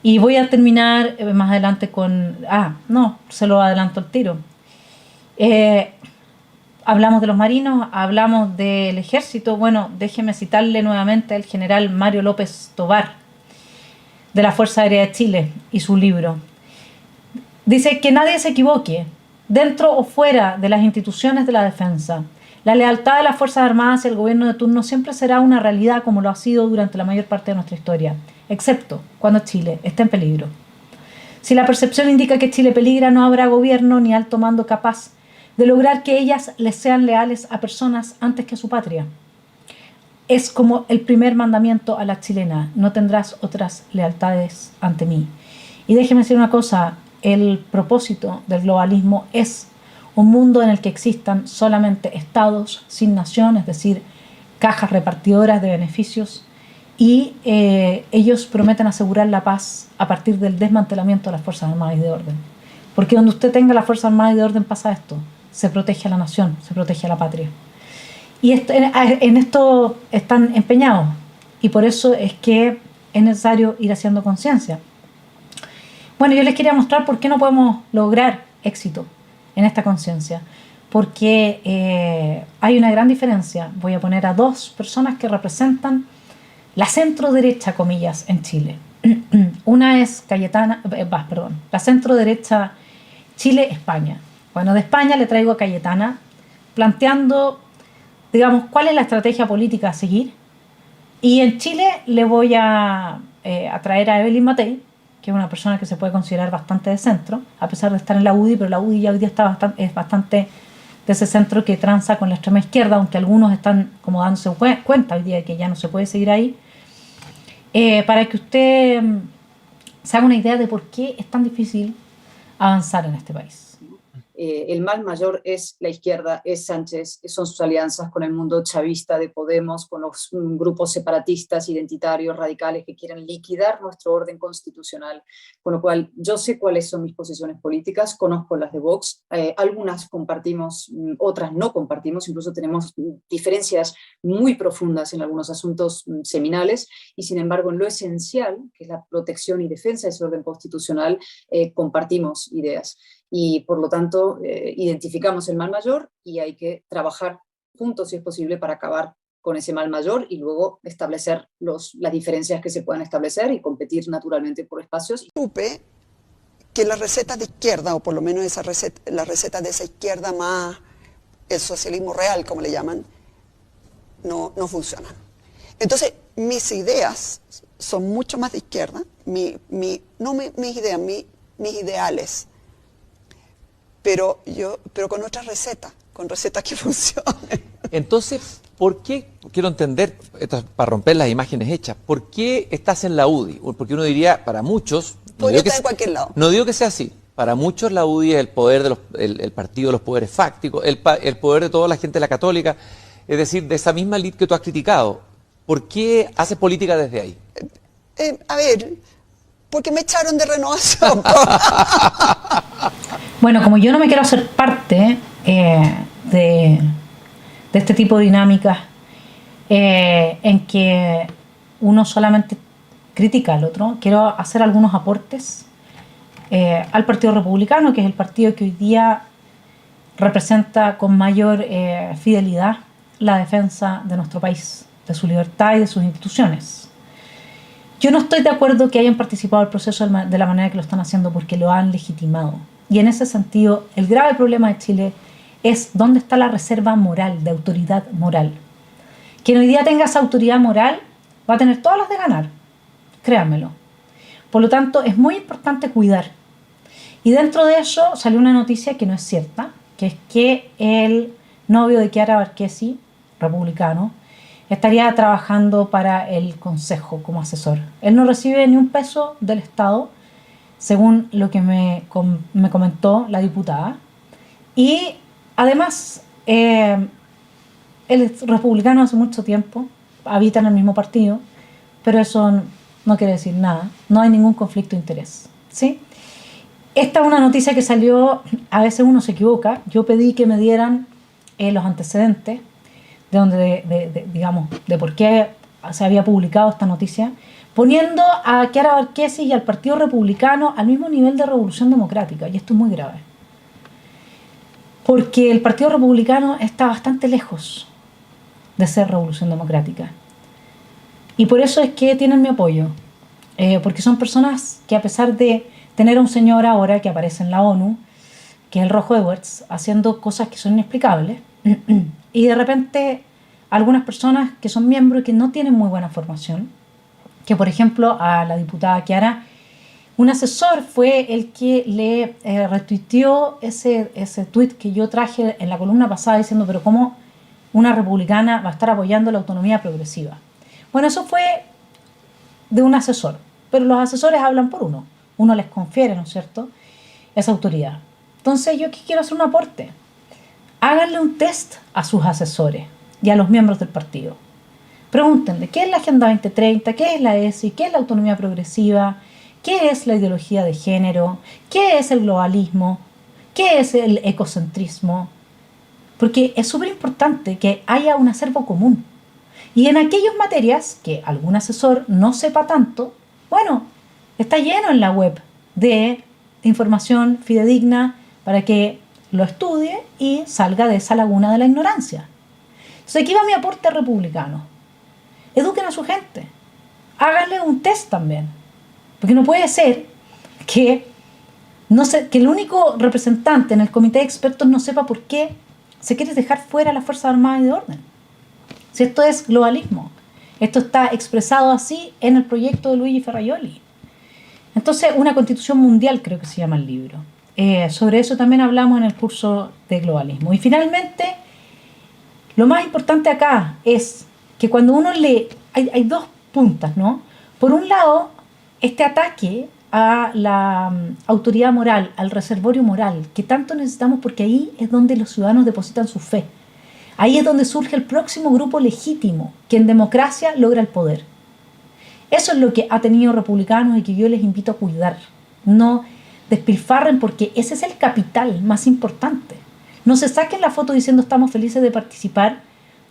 S1: Y voy a terminar más adelante con... no, se lo adelanto al tiro. Hablamos de los marinos, hablamos del ejército. Bueno, déjeme citarle nuevamente al general Mario López Tovar, de la Fuerza Aérea de Chile, y su libro. Dice que nadie se equivoque, dentro o fuera de las instituciones de la defensa. La lealtad de las Fuerzas Armadas y el gobierno de turno siempre será una realidad como lo ha sido durante la mayor parte de nuestra historia, excepto cuando Chile está en peligro. Si la percepción indica que Chile peligra, no habrá gobierno ni alto mando capaz de lograr que ellas les sean leales a personas antes que a su patria. Es como el primer mandamiento a la chilena, no tendrás otras lealtades ante mí. Y déjeme decir una cosa, el propósito del globalismo es un mundo en el que existan solamente estados sin nación, es decir, cajas repartidoras de beneficios, y ellos prometen asegurar la paz a partir del desmantelamiento de las Fuerzas Armadas y de Orden. Porque donde usted tenga las Fuerzas Armadas y de Orden pasa esto, se protege a la nación, se protege a la patria. Y en esto están empeñados, y por eso es que es necesario ir haciendo conciencia. Bueno, yo les quería mostrar por qué no podemos lograr éxito en esta conciencia. Porque hay una gran diferencia. Voy a poner a dos personas que representan la centro-derecha, comillas, en Chile. Una es la centro-derecha Chile-España. Bueno, de España le traigo a Cayetana planteando, digamos, cuál es la estrategia política a seguir. Y en Chile le voy a traer a Evelyn Matei, que es una persona que se puede considerar bastante de centro, a pesar de estar en la UDI, pero la UDI ya hoy día es bastante de ese centro que tranza con la extrema izquierda, aunque algunos están como dándose cuenta hoy día de que ya no se puede seguir ahí, para que usted se haga una idea de por qué es tan difícil avanzar en este país.
S8: El mal mayor es la izquierda, es Sánchez, son sus alianzas con el mundo chavista de Podemos, con los grupos separatistas, identitarios, radicales que quieren liquidar nuestro orden constitucional. Con lo cual, yo sé cuáles son mis posiciones políticas, conozco las de Vox, algunas compartimos, otras no compartimos, incluso tenemos diferencias muy profundas en algunos asuntos seminales, y sin embargo, en lo esencial, que es la protección y defensa de ese orden constitucional, compartimos ideas. Y por lo tanto identificamos el mal mayor y hay que trabajar juntos si es posible para acabar con ese mal mayor y luego establecer las diferencias que se puedan establecer y competir naturalmente por espacios.
S9: Supe que las recetas de izquierda, o por lo menos las recetas de esa izquierda más el socialismo real, como le llaman, no funcionan. Entonces mis ideas son mucho más de izquierda, mis ideales, pero con otras recetas, con recetas que funcionen.
S10: Entonces, ¿por qué, quiero entender, esto es para romper las imágenes hechas, ¿por qué estás en la UDI? Porque uno diría, para muchos,
S9: podría estar en cualquier lado.
S10: No digo que sea así, para muchos la UDI es el poder de el partido de los poderes fácticos, el poder de toda la gente de la católica, es decir, de esa misma elite que tú has criticado. ¿Por qué haces política desde ahí?
S9: A ver, porque me echaron de Renovación.
S1: Bueno, como yo no me quiero hacer parte de este tipo de dinámicas en que uno solamente critica al otro, quiero hacer algunos aportes al Partido Republicano, que es el partido que hoy día representa con mayor fidelidad la defensa de nuestro país, de su libertad y de sus instituciones. Yo no estoy de acuerdo que hayan participado del proceso de la manera que lo están haciendo porque lo han legitimado. Y en ese sentido, el grave problema de Chile es dónde está la reserva moral, de autoridad moral. Quien hoy día tenga esa autoridad moral va a tener todas las de ganar, créanmelo. Por lo tanto, es muy importante cuidar. Y dentro de eso salió una noticia que no es cierta, que es que el novio de Chiara Varghese, republicano, estaría trabajando para el Consejo como asesor. Él no recibe ni un peso del Estado, según lo que me comentó la diputada. Y además, él es republicano hace mucho tiempo, habita en el mismo partido, pero eso no quiere decir nada, no hay ningún conflicto de interés, ¿sí? Esta es una noticia que salió, a veces uno se equivoca. Yo pedí que me dieran los antecedentes de por qué se había publicado esta noticia, poniendo a Chiara Varghese y al Partido Republicano al mismo nivel de Revolución Democrática, y esto es muy grave. Porque el Partido Republicano está bastante lejos de ser Revolución Democrática. Y por eso es que tienen mi apoyo, porque son personas que, a pesar de tener a un señor ahora que aparece en la ONU, que es el Rojo Edwards, haciendo cosas que son inexplicables, y de repente algunas personas que son miembros y que no tienen muy buena formación, que por ejemplo a la diputada Chiara, un asesor fue el que le retuiteó ese tuit que yo traje en la columna pasada diciendo, pero ¿cómo una republicana va a estar apoyando la autonomía progresiva? Bueno, eso fue de un asesor, pero los asesores hablan por uno. Uno les confiere, ¿no es cierto?, esa autoridad. Entonces yo aquí quiero hacer un aporte. Háganle un test a sus asesores y a los miembros del partido. Pregúntenle, ¿qué es la Agenda 2030? ¿Qué es la ESI? ¿Qué es la autonomía progresiva? ¿Qué es la ideología de género? ¿Qué es el globalismo? ¿Qué es el ecocentrismo? Porque es súper importante que haya un acervo común. Y en aquellas materias que algún asesor no sepa tanto, bueno, está lleno en la web de información fidedigna para que lo estudie y salga de esa laguna de la ignorancia. Entonces aquí va mi aporte republicano. Eduquen a su gente. Háganle un test también. Porque no puede ser que el único representante en el comité de expertos no sepa por qué se quiere dejar fuera a las Fuerzas Armadas y de Orden. Si esto es globalismo. Esto está expresado así en el proyecto de Luigi Ferraioli. Entonces, una constitución mundial creo que se llama el libro. Sobre eso también hablamos en el curso de globalismo. Y finalmente, lo más importante acá es que cuando uno lee, hay dos puntas, ¿no? Por un lado, este ataque a la autoridad moral, al reservorio moral, que tanto necesitamos porque ahí es donde los ciudadanos depositan su fe. Ahí es donde surge el próximo grupo legítimo que en democracia logra el poder. Eso es lo que ha tenido republicanos y que yo les invito a cuidar. No despilfarren porque ese es el capital más importante. No se saquen la foto diciendo estamos felices de participar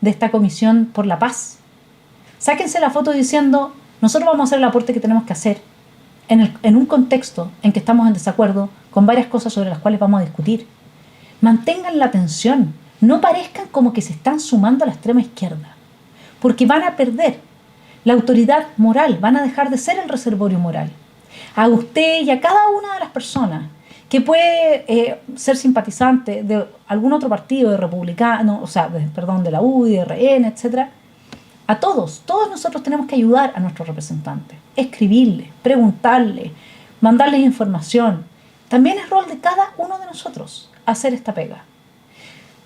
S1: de esta comisión por la paz. Sáquense la foto diciendo nosotros vamos a hacer el aporte que tenemos que hacer en un contexto en que estamos en desacuerdo con varias cosas sobre las cuales vamos a discutir. Mantengan la atención. No parezcan como que se están sumando a la extrema izquierda, porque van a perder la autoridad moral, van a dejar de ser el reservorio moral. A usted y a cada una de las personas que puede ser simpatizante de algún otro partido, de republicano, de la UDI, de RN, etc., a todos nosotros tenemos que ayudar a nuestros representantes, escribirles, preguntarles, mandarles información. También es rol de cada uno de nosotros hacer esta pega.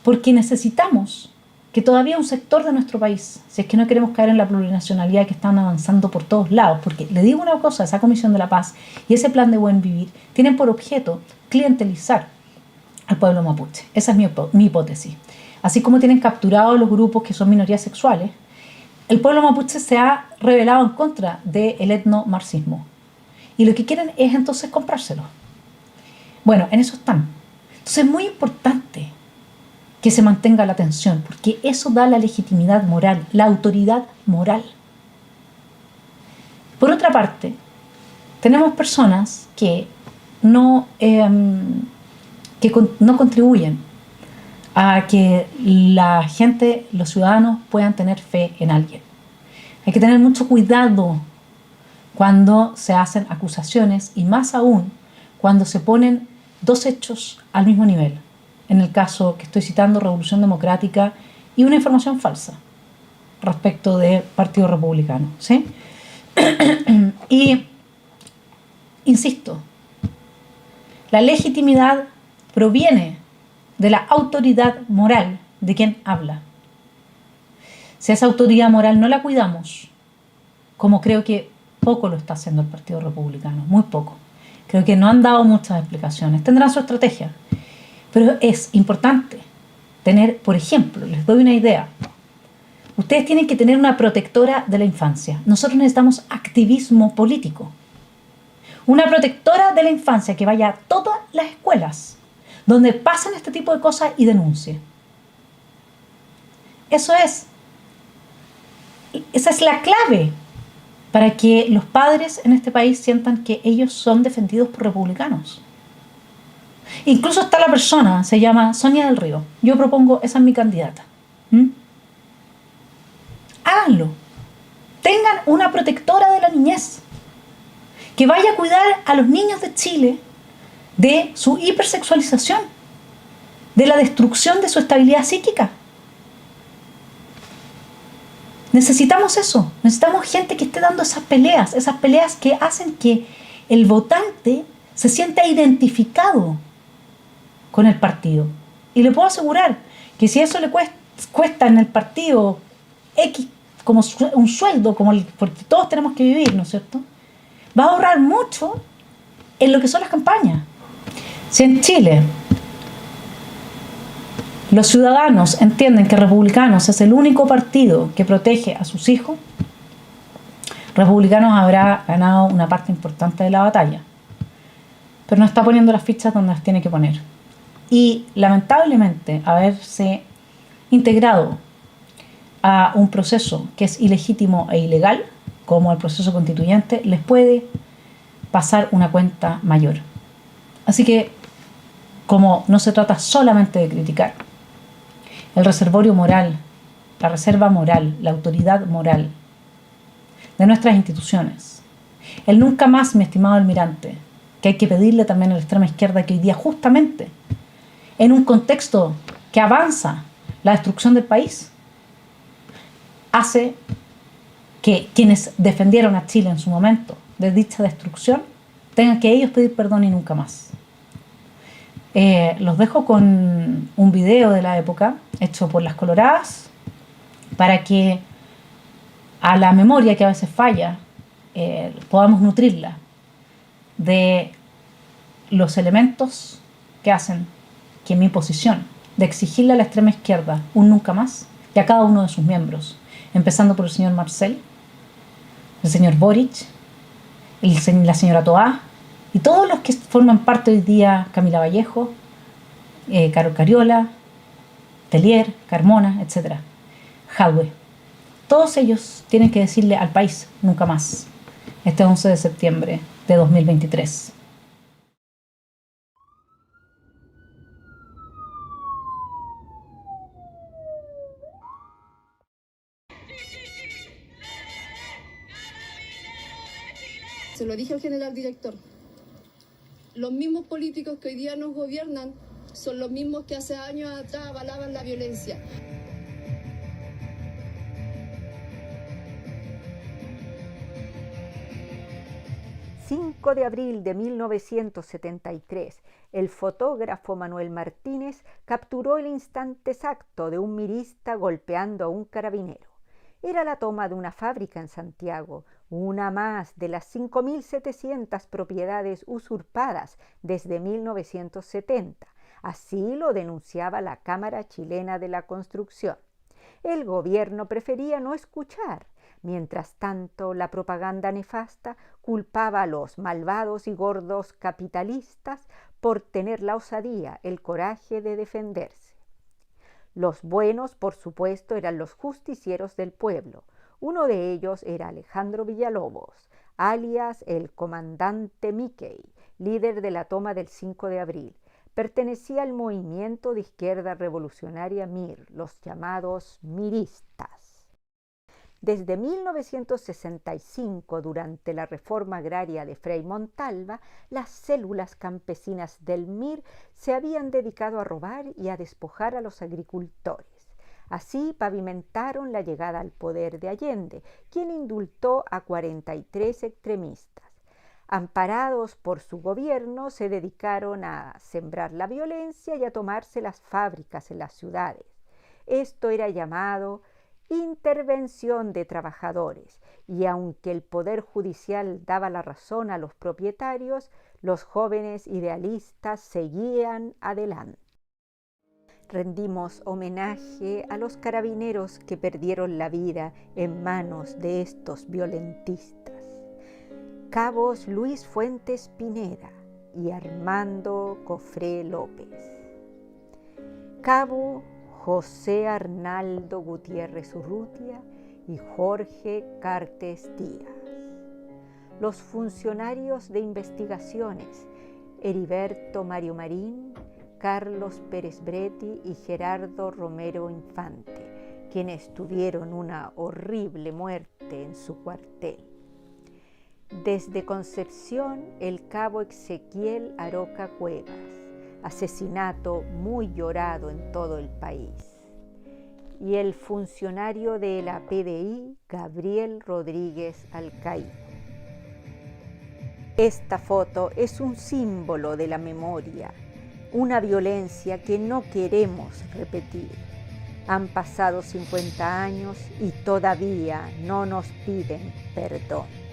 S1: Porque necesitamos que todavía un sector de nuestro país, si es que no queremos caer en la plurinacionalidad que están avanzando por todos lados, porque le digo una cosa, esa Comisión de la Paz y ese plan de buen vivir tienen por objeto clientelizar al pueblo mapuche. Esa es mi hipótesis. Así como tienen capturados los grupos que son minorías sexuales, el pueblo mapuche se ha rebelado en contra del etnomarxismo. Y lo que quieren es entonces comprárselo. Bueno, en eso están. Entonces es muy importante que se mantenga la atención, porque eso da la legitimidad moral, la autoridad moral. Por otra parte, tenemos personas que no contribuyen a que la gente, los ciudadanos, puedan tener fe en alguien. Hay que tener mucho cuidado cuando se hacen acusaciones y más aún cuando se ponen dos hechos al mismo nivel. en el caso que estoy citando, Revolución Democrática, y una información falsa respecto del Partido Republicano, ¿sí? Y, insisto, la legitimidad proviene de la autoridad moral de quien habla. Si esa autoridad moral no la cuidamos, como creo que poco lo está haciendo el Partido Republicano, muy poco. Creo que no han dado muchas explicaciones. Tendrán su estrategia. Pero es importante tener, por ejemplo, les doy una idea. Ustedes tienen que tener una protectora de la infancia. Nosotros necesitamos activismo político. Una protectora de la infancia que vaya a todas las escuelas donde pasan este tipo de cosas y denuncie. Esa es la clave para que los padres en este país sientan que ellos son defendidos por republicanos. Incluso está la persona, se llama Sonia del Río. Yo propongo, esa es mi candidata. Háganlo. Tengan una protectora de la niñez que vaya a cuidar a los niños de Chile de su hipersexualización, de la destrucción de su estabilidad psíquica. Necesitamos eso, necesitamos gente que esté dando esas peleas que hacen que el votante se sienta identificado con el partido. Y le puedo asegurar que si eso le cuesta en el partido X como un sueldo, porque todos tenemos que vivir, ¿no es cierto?, va a ahorrar mucho en lo que son las campañas. Si en Chile los ciudadanos entienden que Republicanos es el único partido que protege a sus hijos, Republicanos habrá ganado una parte importante de la batalla, pero no está poniendo las fichas donde las tiene que poner. Y lamentablemente haberse integrado a un proceso que es ilegítimo e ilegal, como el proceso constituyente, les puede pasar una cuenta mayor. Así que, como no se trata solamente de criticar, el reservorio moral, la reserva moral, la autoridad moral de nuestras instituciones, el nunca más, mi estimado almirante, que hay que pedirle también a la extrema izquierda que hoy día, justamente en un contexto que avanza la destrucción del país, hace que quienes defendieron a Chile en su momento de dicha destrucción tengan que ellos pedir perdón y nunca más. Los dejo con un video de la época hecho por Las Coloradas para que a la memoria que a veces falla podamos nutrirla de los elementos que hacen que mi posición de exigirle a la extrema izquierda un nunca más y a cada uno de sus miembros, empezando por el señor Marcel, el señor Boric, la señora Toá y todos los que forman parte hoy día, Camila Vallejo, Carol Cariola, Telier, Carmona, etc. Jadwe. Todos ellos tienen que decirle al país nunca más, este 11 de septiembre de 2023.
S11: Se lo dije al general director. Los mismos políticos que hoy día nos gobiernan son los mismos que hace años atrás avalaban la violencia.
S12: El 5 de abril de 1973, el fotógrafo Manuel Martínez capturó el instante exacto de un mirista golpeando a un carabinero. Era la toma de una fábrica en Santiago, una más de las 5.700 propiedades usurpadas desde 1970. Así lo denunciaba la Cámara Chilena de la Construcción. El gobierno prefería no escuchar. Mientras tanto, la propaganda nefasta culpaba a los malvados y gordos capitalistas por tener la osadía, el coraje de defenderse. Los buenos, por supuesto, eran los justicieros del pueblo. Uno de ellos era Alejandro Villalobos, alias el comandante Mickey, líder de la toma del 5 de abril. Pertenecía al movimiento de izquierda revolucionaria MIR, los llamados miristas. Desde 1965, durante la reforma agraria de Frei Montalva, las células campesinas del MIR se habían dedicado a robar y a despojar a los agricultores. Así pavimentaron la llegada al poder de Allende, quien indultó a 43 extremistas. Amparados por su gobierno, se dedicaron a sembrar la violencia y a tomarse las fábricas en las ciudades. Esto era llamado intervención de trabajadores, y aunque el Poder Judicial daba la razón a los propietarios, los jóvenes idealistas seguían adelante. Rendimos homenaje a los carabineros que perdieron la vida en manos de estos violentistas. Cabos Luis Fuentes Pineda y Armando Cofré López. Cabo José Arnaldo Gutiérrez Urrutia y Jorge Cartes Díaz. Los funcionarios de investigaciones Heriberto Mario Marín, Carlos Pérez Bretti y Gerardo Romero Infante, quienes tuvieron una horrible muerte en su cuartel. Desde Concepción, el cabo Ezequiel Aroca Cuevas, asesinato muy llorado en todo el país. Y el funcionario de la PDI, Gabriel Rodríguez Alcaíno. Esta foto es un símbolo de la memoria, una violencia que no queremos repetir. Han pasado 50 años y todavía no nos piden perdón.